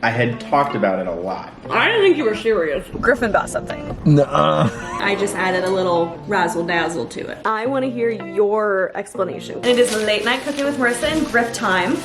I had talked about it a lot. I didn't think you were serious. Griffin bought something. Nuh-uh. I just added a little razzle-dazzle to it. I want to hear your explanation. And it is late night cooking with Marissa and GRIFF time.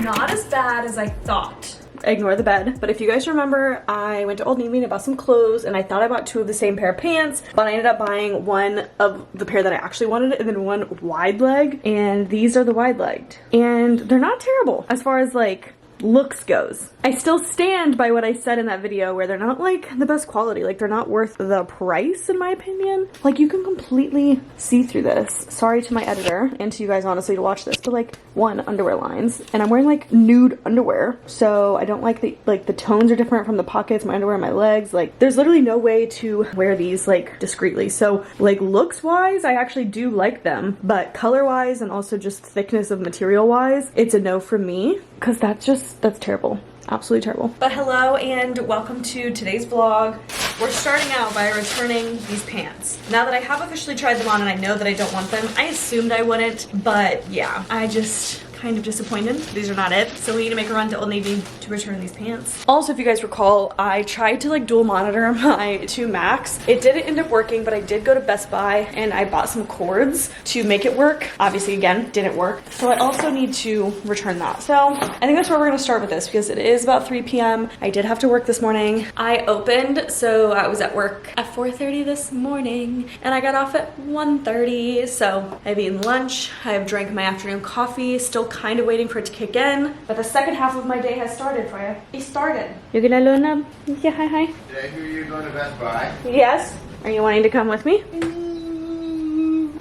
Not as bad as I thought. Ignore the bed, but if you guys remember, I went to Old Navy and I bought some clothes, and I thought I bought 2 of the same pair of pants, but I ended up buying one of the pair that I actually wanted and then one wide leg, and these are the wide legged. And they're not terrible as far as like looks goes. I still stand by what I said in that video where they're not like the best quality, like they're not worth the price in my opinion. Like you can completely see through this. Sorry to my editor and to you guys honestly to watch this, but like one, underwear lines, and I'm wearing like nude underwear, so I don't like the tones are different from the pockets, my underwear, and my legs. Like there's literally no way to wear these like discreetly. So like looks wise, I actually do like them, but color wise and also just thickness of material wise, it's a no from me, because that's terrible. Absolutely terrible. But hello and welcome to today's vlog. We're starting out by returning these pants. Now that I have officially tried them on and I know that I don't want them, I assumed I wouldn't, but yeah, I just kind of disappointed. These are not it. So we need to make a run to Old Navy to return these pants. Also, if you guys recall, I tried to like dual monitor my 2 Macs. It didn't end up working, but I did go to Best Buy and I bought some cords to make it work. Obviously, again, didn't work. So I also need to return that. So I think that's where we're gonna start with this because it is about 3 p.m. I did have to work this morning. I opened, so I was at work at 4:30 this morning and I got off at 1:30. So I've eaten lunch, I've drank my afternoon coffee, still kind of waiting for it to kick in, but the second half of my day has started for you. It started. You're gonna learn them? Yeah, hi. Did I hear you're going to Best Buy? Yes. Are you wanting to come with me?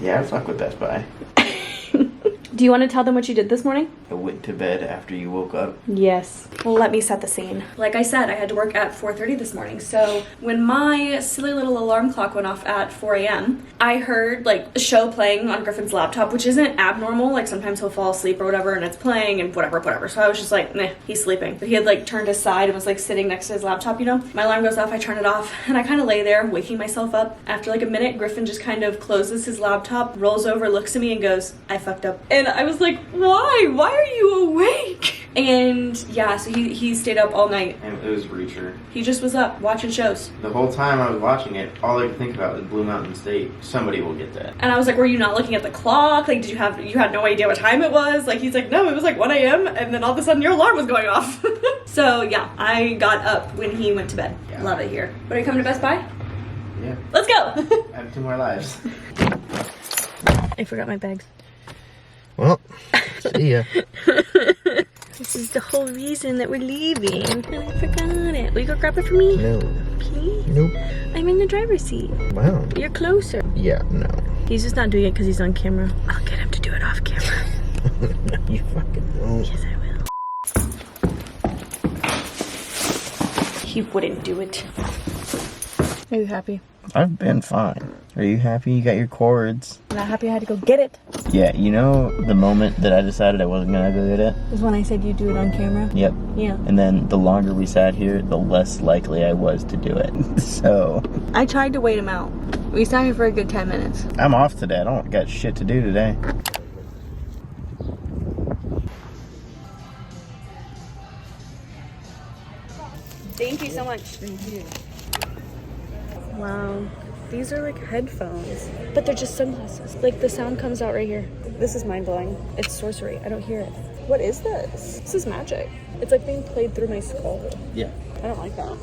Yeah, fuck with Best Buy. Do you want to tell them what you did this morning? I went to bed after you woke up. Yes. Well, let me set the scene. Like I said, I had to work at 4:30 this morning. So when my silly little alarm clock went off at 4 a.m., I heard like a show playing on Griffin's laptop, which isn't abnormal. Like sometimes he'll fall asleep or whatever and it's playing and whatever. So I was just like, meh, he's sleeping. But he had like turned aside and was like sitting next to his laptop, you know? My alarm goes off, I turn it off, and I kind of lay there waking myself up. After like a minute, Griffin just kind of closes his laptop, rolls over, looks at me and goes, I fucked up. And I was like, why? Why are you awake? And yeah, so he stayed up all night. And it was Reacher. He just was up watching shows. The whole time I was watching it, all I could think about was Blue Mountain State. Somebody will get that. And I was like, were you not looking at the clock? Like, you had no idea what time it was? Like, he's like, no, it was like 1 a.m. And then all of a sudden your alarm was going off. So yeah, I got up when he went to bed. Yeah. Love it here. But are you coming to Best Buy? Yeah. Let's go. I have 2 more lives. I forgot my bags. Well, see ya. This is the whole reason that we're leaving. And I forgot it. Will you go grab it for me? No. Please? Nope. I'm in the driver's seat. Wow. You're closer. Yeah, no. He's just not doing it because he's on camera. I'll get him to do it off camera. No, you fucking won't. Yes, I will. He wouldn't do it. Are you happy? I've been fine. Are you happy you got your cords? I'm not happy I had to go get it. Yeah, you know the moment that I decided I wasn't gonna go get it? Was when I said you do it on camera? Yep. Yeah. And then the longer we sat here, the less likely I was to do it. So I tried to wait him out. We sat here for a good 10 minutes. I'm off today. I don't got shit to do today. Thank you so much. Thank you. Wow. These are like headphones, but they're just sunglasses. Like the sound comes out right here. This is mind blowing. It's sorcery. I don't hear it. What is this? This is magic. It's like being played through my skull. Yeah. I don't like that.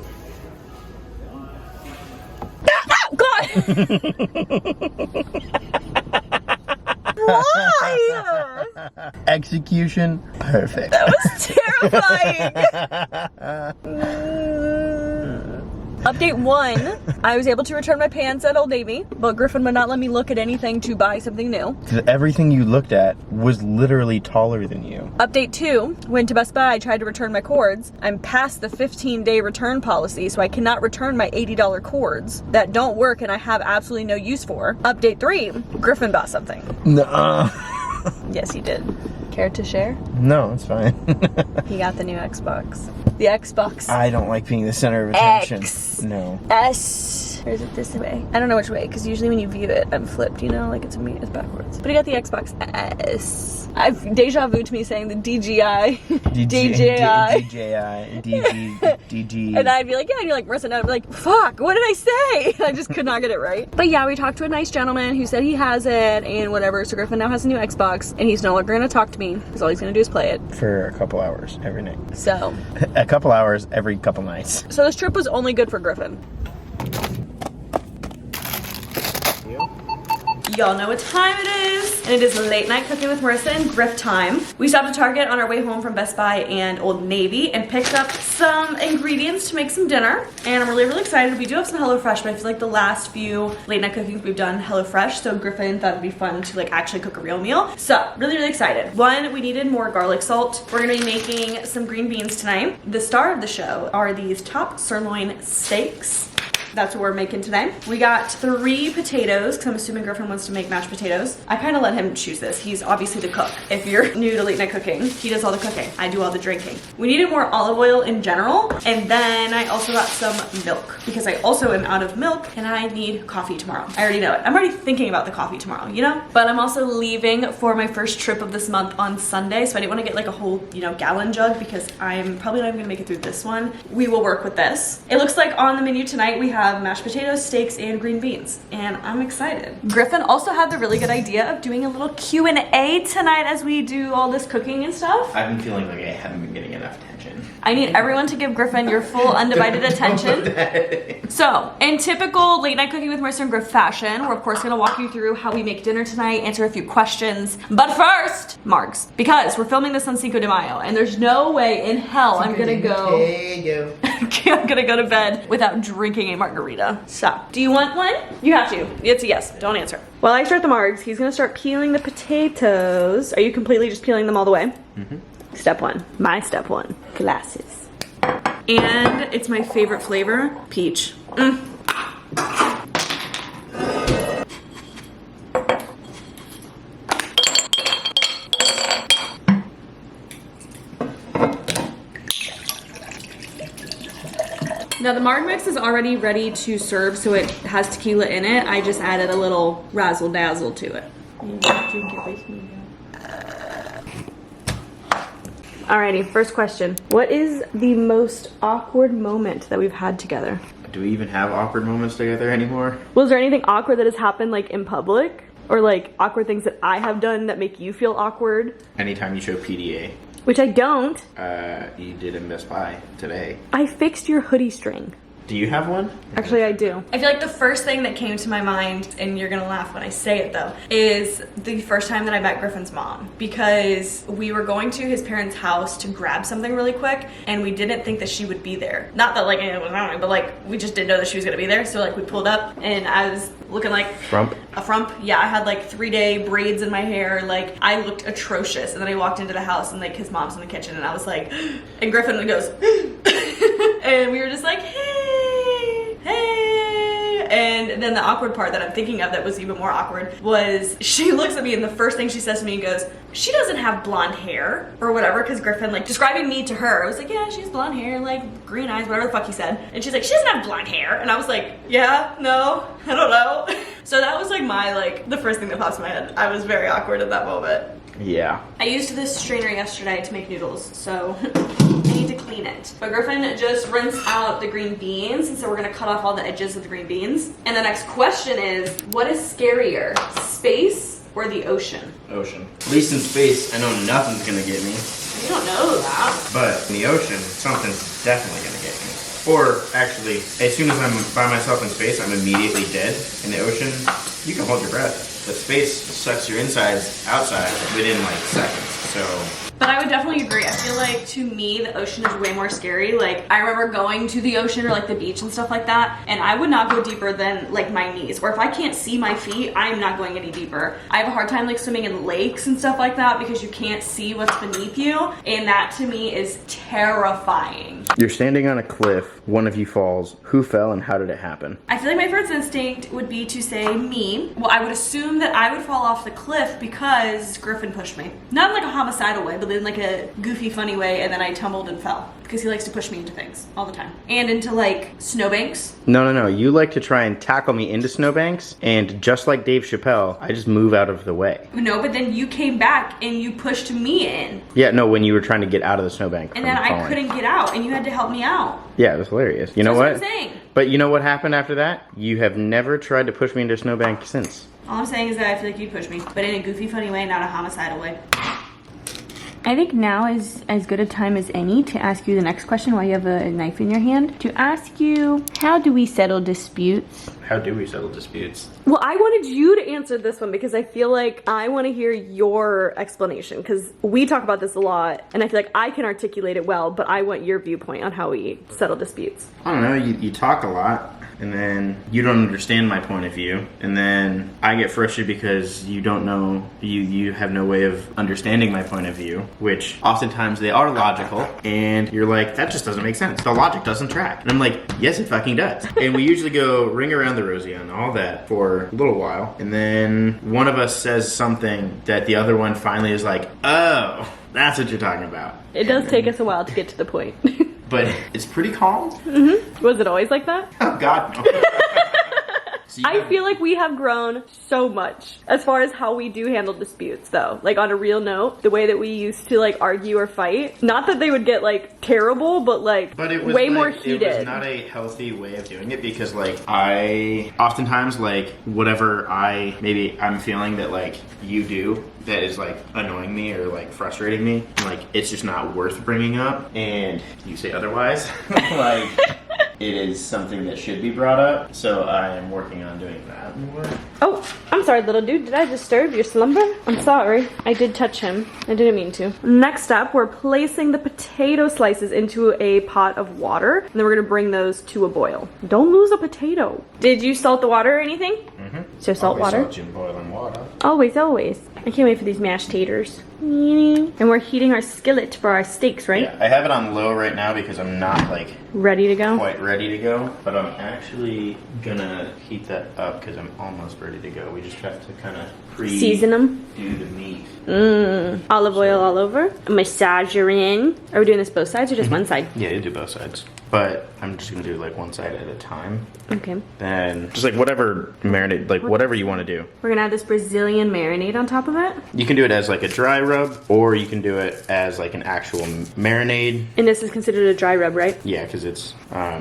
Oh, God! Why? Execution perfect. That was terrifying. Update 1, I was able to return my pants at Old Navy, but Griffin would not let me look at anything to buy something new. Everything you looked at was literally taller than you. Update 2, went to Best Buy, I tried to return my cords. I'm past the 15-day return policy, so I cannot return my $80 cords that don't work and I have absolutely no use for. Update 3, Griffin bought something. Nuh-uh. Yes, he did. Care to share? No, it's fine. He got the new Xbox. The Xbox I don't like being the center of attention. X. No. S. Or is it this way? I don't know which way, because usually when you view it, I'm flipped, you know, like it's backwards. But I got the Xbox S. I've deja vu to me saying the DJI. DJI. And I'd be like, yeah, and you're like, Marissa, and I'd be like, fuck, what did I say? I just could not get it right. But yeah, we talked to a nice gentleman who said he has it and whatever. So Griffin now has a new Xbox and he's no longer gonna talk to me because all he's gonna do is play it. For a couple hours every night. So. A couple hours every couple nights. So this trip was only good for Griffin. Y'all know what time it is, and it is late night cooking with Marissa and GRIFF time. We stopped at Target on our way home from Best Buy and Old Navy and picked up some ingredients to make some dinner, and I'm really excited. We do have some HelloFresh, but I feel like the last few late night cookings we've done HelloFresh, so Griffin thought it'd be fun to like actually cook a real meal. So really excited. One, we needed more garlic salt. We're gonna be making some green beans tonight. The star of the show are these top sirloin steaks. That's what we're making today. We got 3 potatoes, because I'm assuming Griffin wants to make mashed potatoes. I kind of let him choose this. He's obviously the cook. If you're new to late night cooking, he does all the cooking. I do all the drinking. We needed more olive oil in general, and then I also got some milk, because I also am out of milk, and I need coffee tomorrow. I already know it. I'm already thinking about the coffee tomorrow, you know? But I'm also leaving for my first trip of this month on Sunday, so I didn't want to get like a whole, you know, gallon jug, because I'm probably not even gonna make it through this one. We will work with this. It looks like on the menu tonight we have mashed potatoes, steaks, and green beans, and I'm excited. Griffin also had the really good idea of doing a little Q&A tonight as we do all this cooking and stuff. I've been feeling like I haven't been getting enough attention. I need everyone to give Griffin your full undivided attention. So, in typical late night cooking with Marissa and GRIFF fashion, we're of course gonna walk you through how we make dinner tonight, answer a few questions. But first, margs. Because we're filming this on Cinco de Mayo, and there's no way in hell I'm gonna go I'm gonna go to bed without drinking a margarita. So, do you want one? You have to. It's a yes. Don't answer. While I start the margs, he's gonna start peeling the potatoes. Are you completely just peeling them all the way? Mm-hmm. Step 1. My step 1. Glasses. And it's my favorite flavor, peach. Now the marg mix is already ready to serve, so it has tequila in it. I just added a little razzle dazzle to it. Alrighty, first question. What is the most awkward moment that we've had together? Do we even have awkward moments together anymore? Was there anything awkward that has happened like in public? Or like awkward things that I have done that make you feel awkward? Anytime you show PDA. Which I don't. You did in Best Buy today. I fixed your hoodie string. Do you have one? Actually, I do. I feel like the first thing that came to my mind, and you're gonna laugh when I say it though, is the first time that I met Griffin's mom. Because we were going to his parents' house to grab something really quick, and we didn't think that she would be there. Not that like it was wrong, but like we just didn't know that she was gonna be there. So like we pulled up, and I was looking like a frump. Yeah, I had like 3-day braids in my hair. Like I looked atrocious. And then I walked into the house, and like his mom's in the kitchen, and I was like, and Griffin goes, and we were just like, hey. And then the awkward part that I'm thinking of that was even more awkward was she looks at me and the first thing she says to me goes, she doesn't have blonde hair or whatever, because Griffin like describing me to her, I was like, yeah, she has blonde hair, like green eyes, whatever the fuck he said. And she's like, she doesn't have blonde hair. And I was like, yeah, no, I don't know. So that was like the first thing that pops in my head. I was very awkward at that moment. Yeah. I used this strainer yesterday to make noodles, so I need to clean it. But Griffin just rinsed out the green beans, and so we're gonna cut off all the edges of the green beans. And the next question is, what is scarier, space or the ocean? Ocean. At least in space, I know nothing's gonna get me. You don't know that. But in the ocean, something's definitely gonna get me. Or actually, as soon as I'm by myself in space, I'm immediately dead. In the ocean, you can hold your breath. But space sucks your insides outside within like seconds, so. But I would definitely agree. I feel like to me, the ocean is way more scary. Like I remember going to the ocean or like the beach and stuff like that, and I would not go deeper than like my knees. Or if I can't see my feet, I'm not going any deeper. I have a hard time like swimming in lakes and stuff like that because you can't see what's beneath you. And that to me is terrifying. You're standing on a cliff, one of you falls. Who fell and how did it happen? I feel like my first instinct would be to say me. Well, I would assume that I would fall off the cliff because Griffin pushed me. Not in like a homicidal way, but in like a goofy, funny way, and then I tumbled and fell. Because he likes to push me into things all the time. And into like snowbanks. No. You like to try and tackle me into snowbanks, and just like Dave Chappelle, I just move out of the way. No, but then you came back and you pushed me in. Yeah, no, when you were trying to get out of the snowbank. And then I couldn't get out, and you had to help me out. Yeah, it was hilarious. You know what? That's what I'm saying. But you know what happened after that? You have never tried to push me into a snowbank since. All I'm saying is that I feel like you pushed me, but in a goofy, funny way, not a homicidal way. I think now is as good a time as any to ask you the next question while you have a knife in your hand. To ask you, how do we settle disputes? How do we settle disputes? Well, I wanted you to answer this one because I feel like I want to hear your explanation, because we talk about this a lot and I feel like I can articulate it well, but I want your viewpoint on how we settle disputes. I don't know, you talk a lot, and then you don't understand my point of view, and then I get frustrated because you don't know, you have no way of understanding my point of view, which oftentimes they are logical, and you're like, that just doesn't make sense. The logic doesn't track. And I'm like, yes, it fucking does. And we usually go ring around the rosy on all that for a little while, and then one of us says something that the other one finally is like, oh, that's what you're talking about. It does take us a while to get to the point. But it's pretty calm. Mm-hmm. Was it always like that? Oh God, no. I feel like we have grown so much as far as how we do handle disputes, though. Like, on a real note, the way that we used to like argue or fight, not that they would get like terrible, but it was way more heated. It was not a healthy way of doing it, because like I oftentimes, like, whatever I'm feeling that like you do that is like annoying me or like frustrating me, like it's just not worth bringing up, and you say otherwise. Like, it is something that should be brought up, so I am working on doing that more. Oh, I'm sorry, little dude. Did I disturb your slumber? I'm sorry. I did touch him. I didn't mean to. Next up, we're placing the potato slices into a pot of water, and then we're gonna bring those to a boil. Don't lose a potato. Did you salt the water or anything? Mm-hmm. So salt water? Always salt in boiling water. Always, always. I can't wait for these mashed taters. And we're heating our skillet for our steaks, right? Yeah, I have it on low right now because I'm not like ready to go. Quite ready to go, but I'm actually gonna heat that up because I'm almost ready to go. We just have to kind of season them. Do the meat. Olive oil all over. Massage her in. Are we doing this both sides or just one side? Yeah, you do both sides. But I'm just gonna do like one side at a time. Okay. Then just like whatever marinade, like whatever you want to do. We're gonna add this Brazilian marinade on top of it. You can do it as like a dry rub, or you can do it as like an actual marinade. And this is considered a dry rub, right? Yeah, because it's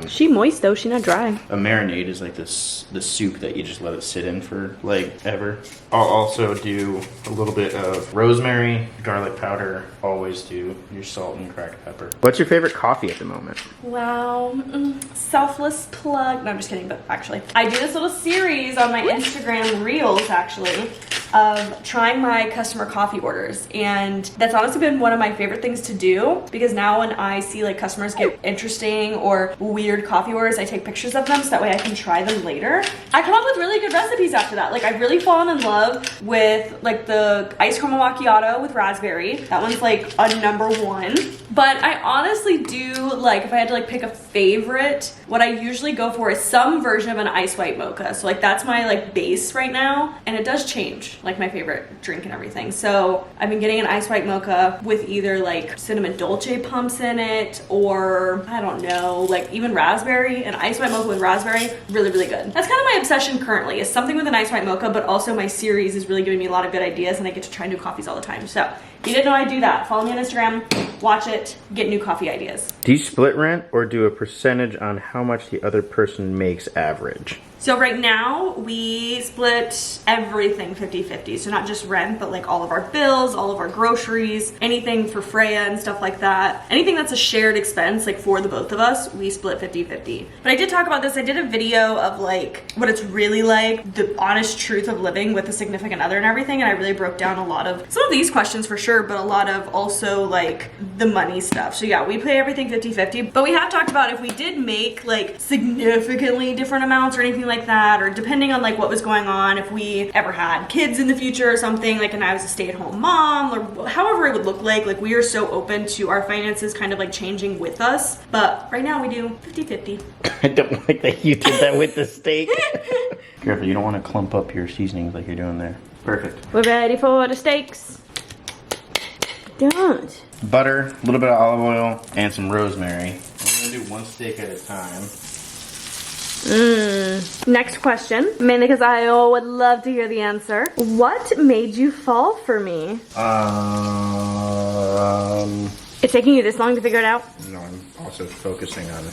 she moist though, she not dry. A marinade is like the soup that you just let it sit in for like ever. I'll also do a little bit of rosemary, garlic powder. Always do your salt and cracked pepper. What's your favorite coffee at the moment? Wow, selfless plug. No, I'm just kidding, but actually, I do this little series on my Instagram Reels, actually, of trying my customer coffee orders. And that's honestly been one of my favorite things to do, because now when I see like customers get interesting or weird coffee orders, I take pictures of them so that way I can try them later. I come up with really good recipes after that. Like, I've really fallen in love with like the iced caramel macchiato with raspberry. That one's like a #1. But I honestly do, like, if I had to like pick a favorite, what I usually go for is some version of an ice white mocha. So like that's my like base right now, and it does change like my favorite drink and everything. So I've been getting an ice white mocha with either like cinnamon dolce pumps in it, or I don't know, like even raspberry. An ice white mocha with raspberry, really, really good. That's kind of my obsession currently, is something with an ice white mocha, but also my series is really giving me a lot of good ideas, and I get to try new coffees all the time. So if you didn't know I do that, follow me on Instagram, watch it, get new coffee ideas. Do you split rent or do a percentage on how much the other person makes average? So right now we split everything 50-50. So not just rent, but like all of our bills, all of our groceries, anything for Freya and stuff like that. Anything that's a shared expense, like for the both of us, we split 50-50. But I did talk about this. I did a video of like what it's really like, the honest truth of living with a significant other and everything. And I really broke down a lot of some of these questions for sure, but a lot of also like the money stuff. So yeah, we pay everything 50-50, but we have talked about if we did make like significantly different amounts or anything like that, or depending on like what was going on, if we ever had kids in the future or something, like, and I was a stay-at-home mom, or however it would look like we are so open to our finances kind of like changing with us. But right now we do 50-50. I don't like that you did that with the steak. Careful, you don't want to clump up your seasonings like you're doing there. Perfect. We're ready for the steaks. Don't. Butter, a little bit of olive oil, and some rosemary. I'm gonna do one steak at a time. Next question, mainly because I would love to hear the answer. What made you fall for me? It's taking you this long to figure it out? No, I'm also focusing on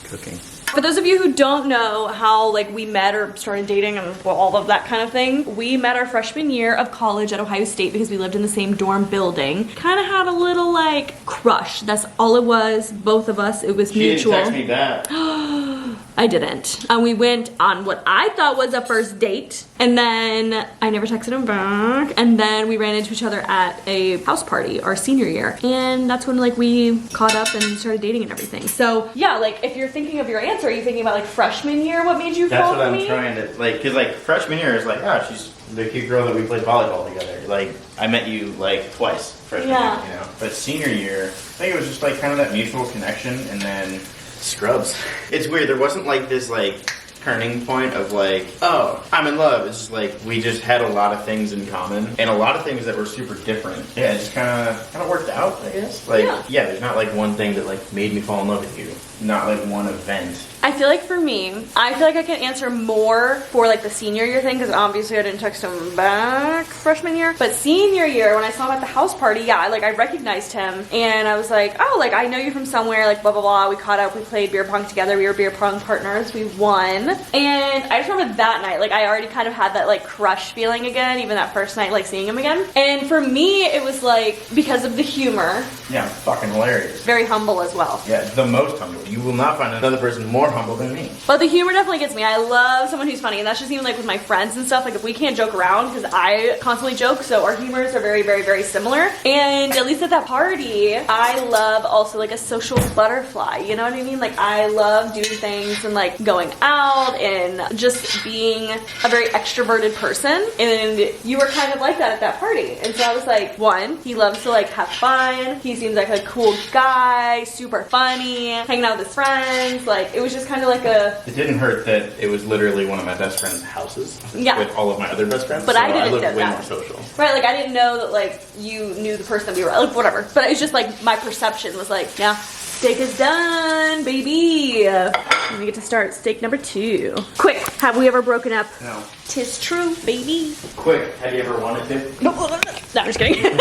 cooking. For those of you who don't know how like we met or started dating and well, all of that kind of thing, we met our freshman year of college at Ohio State because we lived in the same dorm building. Kind of had a little like crush. That's all it was. Both of us. It was mutual. She didn't text me back. I didn't. And we went on what I thought was a first date. And then I never texted him back. And then we ran into each other at a house party our senior year. And that's when like we caught up and started dating and everything. So yeah, like if you're thinking of your answer, are you thinking about like freshman year? What made you fall for me? That's what I'm trying to, like, cause like freshman year is like, oh, she's the cute girl that we played volleyball together. Like I met you like twice freshman year, you know. But senior year, I think it was just like kind of that mutual connection and then scrubs. It's weird, there wasn't like this like turning point of like, oh, I'm in love. It's just like we just had a lot of things in common and a lot of things that were super different. Yeah, it just kind of worked out, I guess. Like, yeah, there's not like one thing that like made me fall in love with you. Not like one event. I feel like for me, I feel like I can answer more for like the senior year thing because obviously I didn't text him back freshman year. But senior year, when I saw him at the house party, yeah, I recognized him and I was like, oh, like I know you from somewhere, like blah blah blah. We caught up, we played beer pong together, we were beer pong partners, we won. And I just remember that night, like I already kind of had that like crush feeling again, even that first night, like seeing him again. And for me, it was like because of the humor. Yeah, fucking hilarious. Very humble as well. Yeah, the most humble. You will not find another person more humble than me. But the humor definitely gets me. I love someone who's funny, and that's just even like with my friends and stuff. Like if we can't joke around, because I constantly joke, so our humors are very, very, very similar. And at least at that party, I love also like a social butterfly. You know what I mean? Like I love doing things and like going out and just being a very extroverted person. And you were kind of like that at that party. And so I was like, one, he loves to like have fun. He seems like a cool guy, super funny, hanging out with his friends. Like it was just kind of like a... It didn't hurt that it was literally one of my best friend's houses. Yeah. With all of my other best friends. But so I didn't looked know way that. more social. Right, like I didn't know that like you knew the person that we were, like whatever. But it's just like my perception was like, yeah, steak is done, baby. And we get to start steak number 2. Quick, have we ever broken up? No. 'Tis true, baby. Quick, have you ever wanted to? No, I'm just kidding.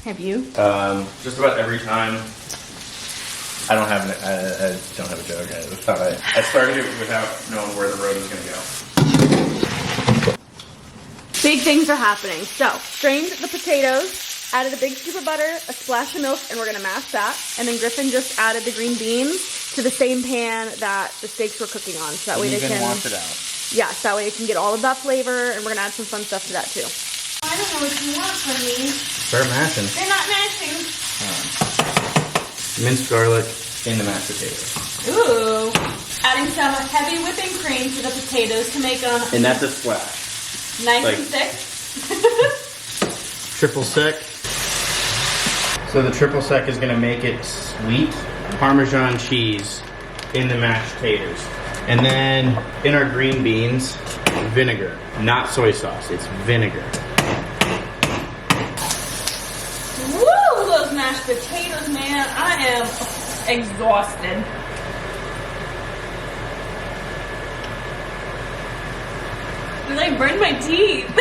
Have you? Just about every time. I don't have a joke. I started it without knowing where the road was gonna go. Big things are happening. So, strained the potatoes, added a big scoop of butter, a splash of milk, and we're gonna mash that. And then Griffin just added the green beans to the same pan that the steaks were cooking on. So that way they can wash it out. Yes, that way it can get all of that flavor, and we're gonna add some fun stuff to that too. I don't know what you want from me. Start mashing. They're not mashing. Minced garlic in the mashed potatoes. Ooh. Adding some heavy whipping cream to the potatoes to make them And that's a splash. nice like- and thick. Triple sec. So the triple sec is gonna make it sweet. Parmesan cheese in the mashed potatoes. And then in our green beans, vinegar. Not soy sauce, it's vinegar. Woo! Those mashed potatoes, man. I am exhausted. It's like burned my teeth.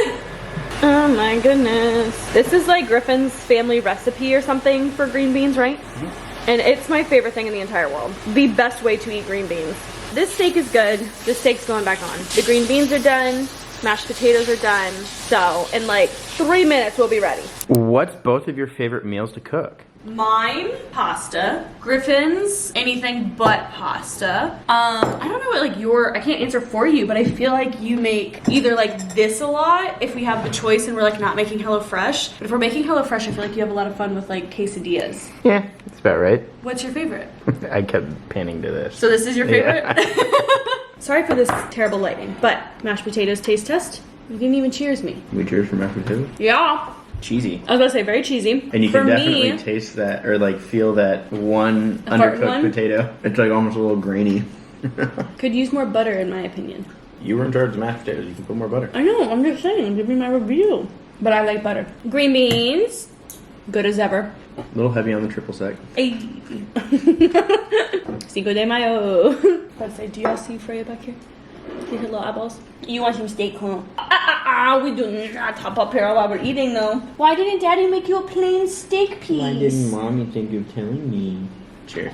Oh my goodness. This is like Griffin's family recipe or something for green beans, right? Mm-hmm. And it's my favorite thing in the entire world. The best way to eat green beans. This steak is good. This steak's going back on. The green beans are done. Mashed potatoes are done. So in like 3 minutes, we'll be ready. What's both of your favorite meals to cook? Mine, pasta. Griffin's, anything but pasta. I don't know what like I can't answer for you, but I feel like you make either like this a lot if we have the choice and we're like not making HelloFresh. But if we're making HelloFresh, I feel like you have a lot of fun with like quesadillas. Yeah, that's about right. What's your favorite? I kept panning to this. So this is your favorite? Yeah. Sorry for this terrible lighting, but mashed potatoes taste test. You didn't even cheers me. We cheers for mashed potatoes? Yeah. Cheesy. I was gonna say very cheesy. And you for can definitely me, taste that or like feel that one undercooked potato. It's like almost a little grainy. could use more butter in my opinion. You were in charge of mashed potatoes. You can put more butter. I know, I'm just saying, give me my review. But I like butter. Green beans. Good as ever. A little heavy on the triple sec. Ay. Cinco de Mayo. Let's say, do y'all see Freya back here? See her little eyeballs? You want some steak, huh? We do not top up here while we're eating, though. Why didn't Daddy make you a plain steak piece? Why didn't Mommy think of telling me? Cheers.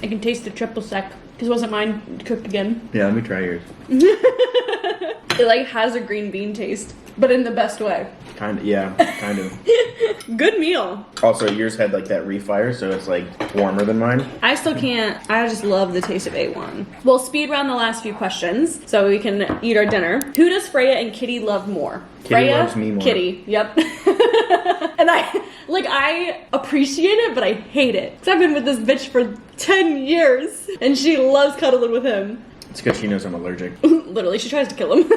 I can taste the triple sec. Because wasn't mine cooked again? Yeah, let me try yours. It like has a green bean taste, but in the best way. Kind of, yeah, kind of. Good meal. Also, yours had like that refire, so it's like warmer than mine. I still can't, I just love the taste of A1. We'll speed round the last few questions so we can eat our dinner. Who does Freya and Kitty love more? Kitty Freya, loves me more. Kitty, yep. And I appreciate it, but I hate it. Because I've been with this bitch for 10 years and she loves cuddling with him. It's because she knows I'm allergic. Literally, she tries to kill him.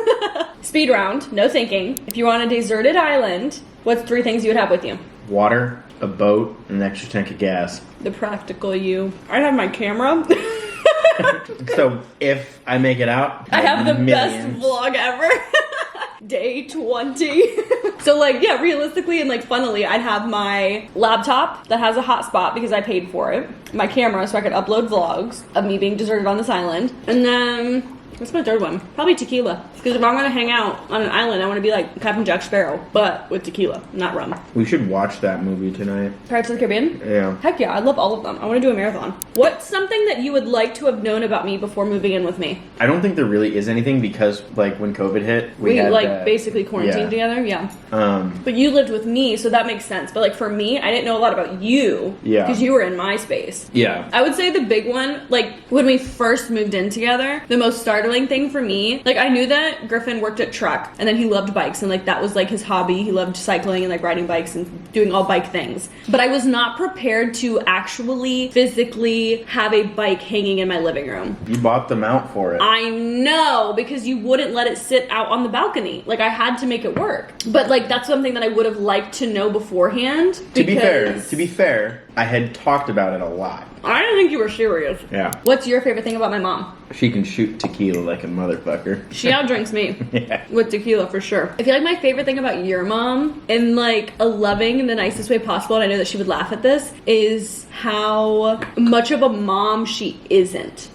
Speed round, no thinking. If you were on a deserted island, what's 3 things you would have with you? Water, a boat, and an extra tank of gas. The practical you. I have my camera. So if I make it out, I have the millions. best vlog ever. Day 20. So like, yeah, realistically and like funnily, I'd have my laptop that has a hotspot because I paid for it. My camera so I could upload vlogs of me being deserted on this island. And then, what's my 3rd one? Probably tequila. Because if I'm gonna hang out on an island, I want to be like Captain Jack Sparrow, but with tequila, not rum. We should watch that movie tonight. Pirates of the Caribbean? Yeah. Heck yeah, I love all of them. I want to do a marathon. What's something that you would like to have known about me before moving in with me? I don't think there really is anything because like when COVID hit, we had like that, basically quarantined together, yeah. But you lived with me, so that makes sense. But like for me, I didn't know a lot about you. Yeah. Because you were in my space. Yeah. I would say the big one, like when we first moved in together, the most startling thing for me, like I knew that Griffin worked at Truck and then he loved bikes and like that was like his hobby. He loved cycling and like riding bikes and doing all bike things. But I was not prepared to actually physically have a bike hanging in my living room. You bought the mount for it. I know, because you wouldn't let it sit out on the balcony. Like I had to make it work. But like that's something that I would have liked to know beforehand. To be fair, I had talked about it a lot. I didn't think you were serious. Yeah. What's your favorite thing about my mom? She can shoot tequila like a motherfucker. She outdrinks me. Yeah. With tequila for sure. I feel like my favorite thing about your mom, in like a loving and the nicest way possible, and I know that she would laugh at this, is how much of a mom she isn't.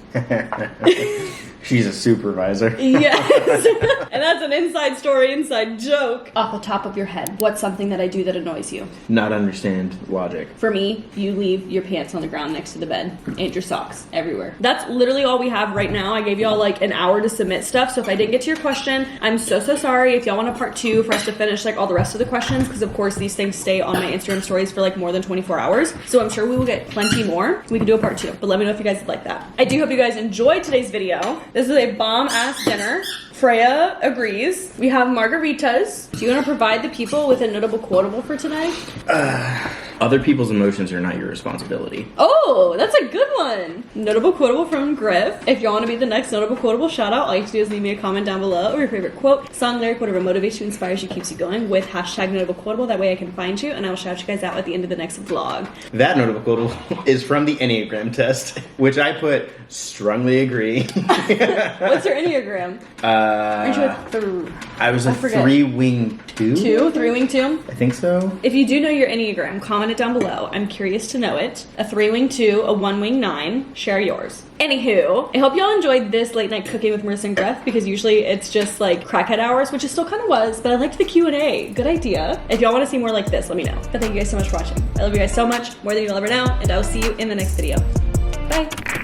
She's a supervisor. Yes. And that's an inside story, inside joke. Off the top of your head, what's something that I do that annoys you? Not understand logic. For me, you leave your pants on the ground next to the bed and your socks everywhere. That's literally all we have right now. I gave y'all like an hour to submit stuff, so if I didn't get to your question, I'm so sorry. If y'all want a part 2 for us to finish like all the rest of the questions, because of course these things stay on my Instagram stories for like more than 24 hours, so I'm sure we will get plenty more. We can do a part 2, but let me know if you guys would like that. I do hope you guys enjoyed today's video. This is a bomb-ass dinner. Freya agrees. We have margaritas. Do you want to provide the people with a notable quotable for today? Other people's emotions are not your responsibility. Oh, that's a good one. Notable quotable from GRIFF. If y'all want to be the next notable quotable shout out, all you have to do is leave me a comment down below or your favorite quote, song, lyric, whatever motivates you, inspires you, keeps you going with hashtag notable quotable. That way I can find you and I will shout you guys out at the end of the next vlog. That notable quotable is from the Enneagram test, which I put strongly agree. What's your Enneagram? Aren't you I was a 3-wing 2? 3-wing 2? I think so. If you do know your Enneagram, comment it down below. I'm curious to know it. A 3-wing 2, a 1-wing 9. Share yours. Anywho, I hope y'all enjoyed this late night cooking with Marissa and GRIFF, because usually it's just like crackhead hours, which it still kind of was, but I liked the Q&A. Good idea. If y'all want to see more like this, let me know. But thank you guys so much for watching. I love you guys so much, more than you'll ever know, and I will see you in the next video. Bye.